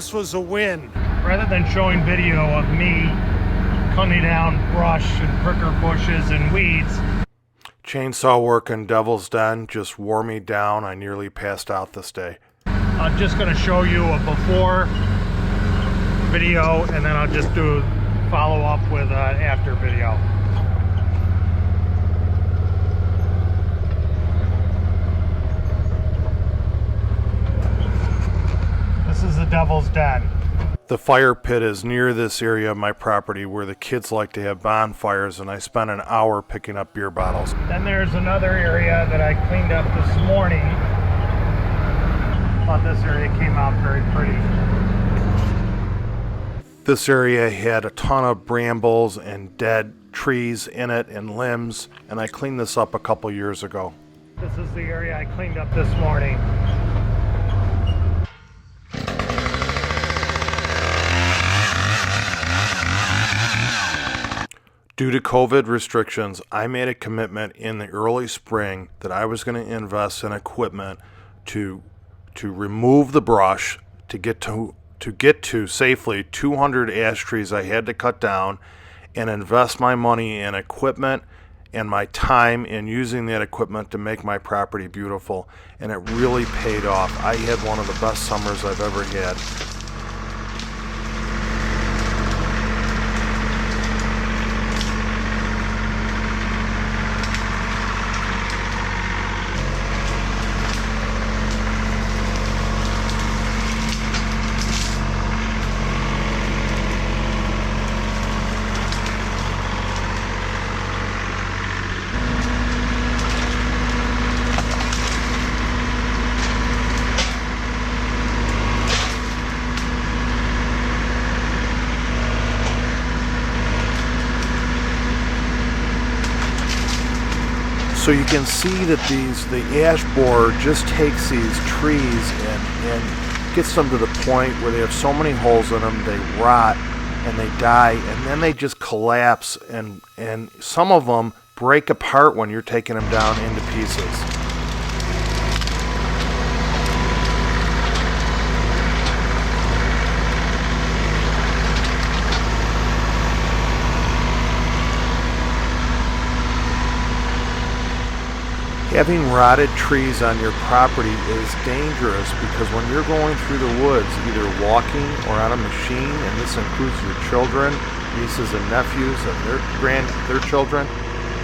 this was a win. Rather than showing video of me cutting down brush and pricker bushes and weeds, Chainsaw work in Devil's Den just wore me down. I nearly passed out this day. I'm just going to show you a before video, and then I'll just do follow up with an after video. This is the Devil's Den. The fire pit is near this area of my property where the kids like to have bonfires, and I spent an hour picking up beer bottles. Then there's another area that I cleaned up this morning. Thought this area came out very pretty. This area had a ton of brambles and dead trees in it and limbs, and I cleaned this up a couple years ago. This is the area I cleaned up this morning. Due to COVID restrictions, I made a commitment in the early spring that I was going to invest in equipment to remove the brush, to get to safely 200 ash trees I had to cut down, and invest my money in equipment and my time in using that equipment to make my property beautiful. And it really paid off. I had one of the best summers I've ever had. So you can see that the ash borer just takes these trees and gets them to the point where they have so many holes in them, they rot and they die, and then they just collapse, and some of them break apart when you're taking them down into pieces. Having rotted trees on your property is dangerous because when you're going through the woods, either walking or on a machine, and this includes your children, nieces and nephews and their children,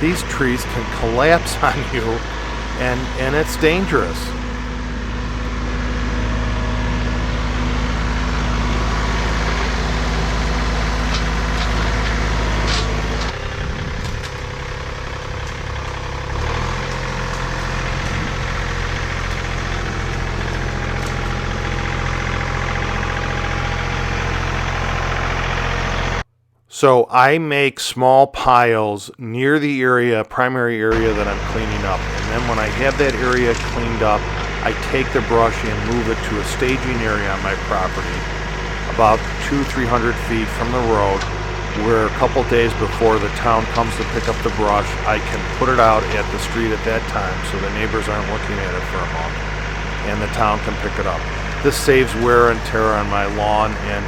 these trees can collapse on you, and it's dangerous. So I make small piles near the primary area that I'm cleaning up. And then when I have that area cleaned up, I take the brush and move it to a staging area on my property, about 200-300 feet from the road, where a couple days before the town comes to pick up the brush, I can put it out at the street at that time so the neighbors aren't looking at it for a month, and the town can pick it up. This saves wear and tear on my lawn and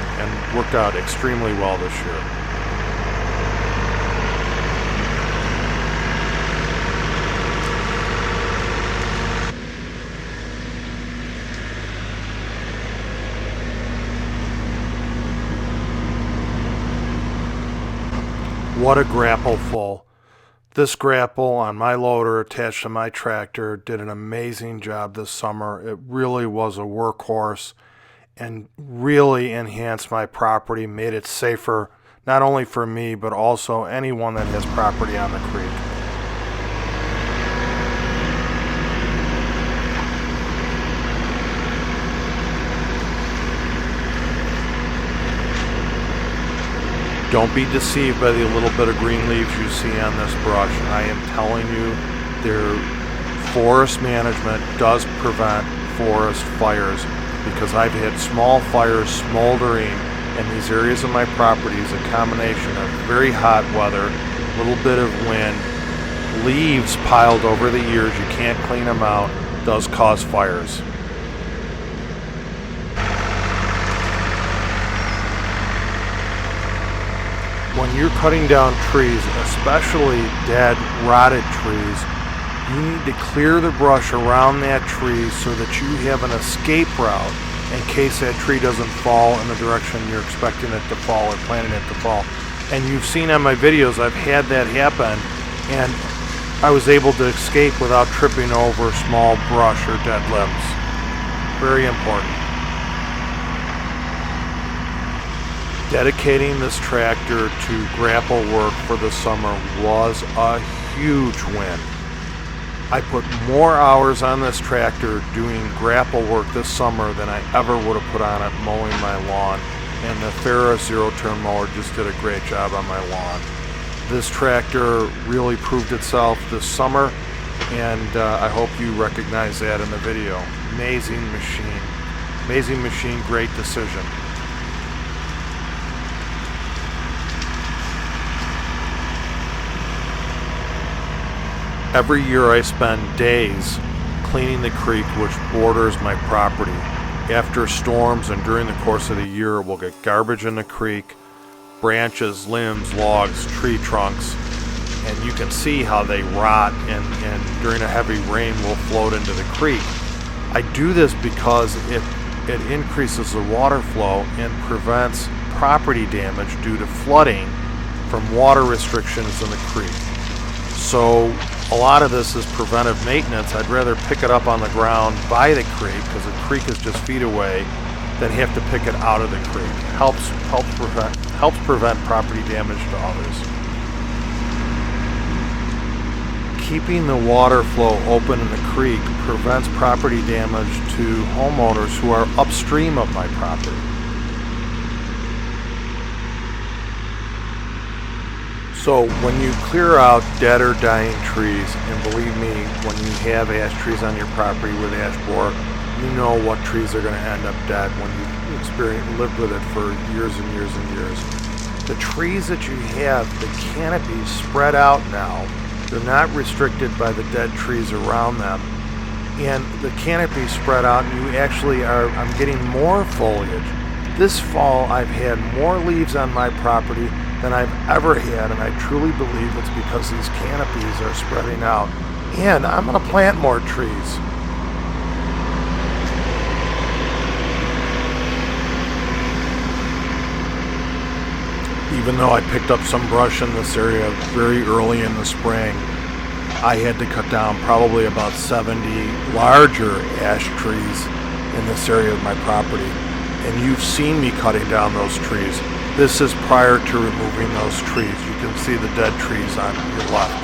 worked out extremely well this year. What a grapple full. This grapple on my loader attached to my tractor did an amazing job this summer. It really was a workhorse and really enhanced my property, made it safer, not only for me, but also anyone that has property on the creek. Don't be deceived by the little bit of green leaves you see on this brush. I am telling you, their forest management does prevent forest fires, because I've had small fires smoldering in these areas of my property as a combination of very hot weather, a little bit of wind, leaves piled over the years, you can't clean them out, does cause fires. when you're cutting down trees, especially dead, rotted trees, you need to clear the brush around that tree so that you have an escape route in case that tree doesn't fall in the direction you're expecting it to fall or planning it to fall. And you've seen on my videos, I've had that happen, and I was able to escape without tripping over small brush or dead limbs. Very important. Dedicating this tractor to grapple work for the summer was a huge win. I put more hours on this tractor doing grapple work this summer than I ever would have put on it mowing my lawn, and the Thera zero-turn mower just did a great job on my lawn. This tractor really proved itself this summer, and I hope you recognize that in the video. Amazing machine, great decision. Every year I spend days cleaning the creek which borders my property. After storms and during the course of the year, we'll get garbage in the creek, branches, limbs, logs, tree trunks, and you can see how they rot and during a heavy rain will float into the creek. I do this because it increases the water flow and prevents property damage due to flooding from water restrictions in the creek. So a lot of this is preventive maintenance. I'd rather pick it up on the ground by the creek, because the creek is just feet away, than have to pick it out of the creek. Helps prevent property damage to others. Keeping the water flow open in the creek prevents property damage to homeowners who are upstream of my property. So when you clear out dead or dying trees, and believe me, when you have ash trees on your property with ash borer, you know what trees are going to end up dead when you've lived with it for years and years and years. The trees that you have, the canopy spread out now. They're not restricted by the dead trees around them. And the canopy spread out, and you actually I'm getting more foliage. This fall, I've had more leaves on my property than I've ever had, and I truly believe it's because these canopies are spreading out. And I'm going to plant more trees. Even though I picked up some brush in this area very early in the spring, I had to cut down probably about 70 larger ash trees in this area of my property. And you've seen me cutting down those trees. This is prior to removing those trees. You can see the dead trees on your left.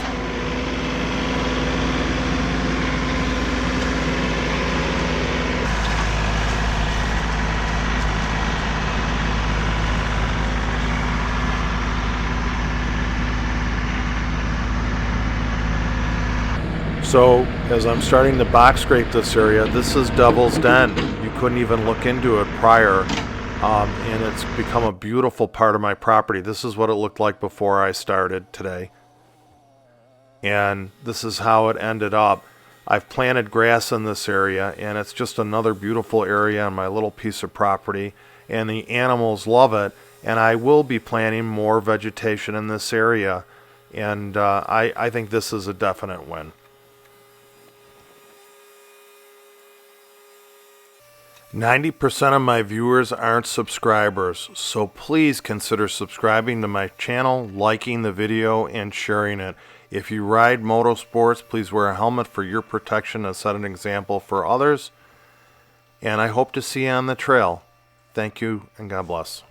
So as I'm starting to box scrape this area, this is Devil's Den. You couldn't even look into it prior. And it's become a beautiful part of my property. This is what it looked like before I started today. And this is how it ended up. I've planted grass in this area, and it's just another beautiful area on my little piece of property. And the animals love it. And I will be planting more vegetation in this area. And I think this is a definite win. %90 of my viewers aren't subscribers, so please consider subscribing to my channel, liking the video, and sharing it. If you ride motorsports, please wear a helmet for your protection and set an example for others. And I hope to see you on the trail. Thank you, and God bless.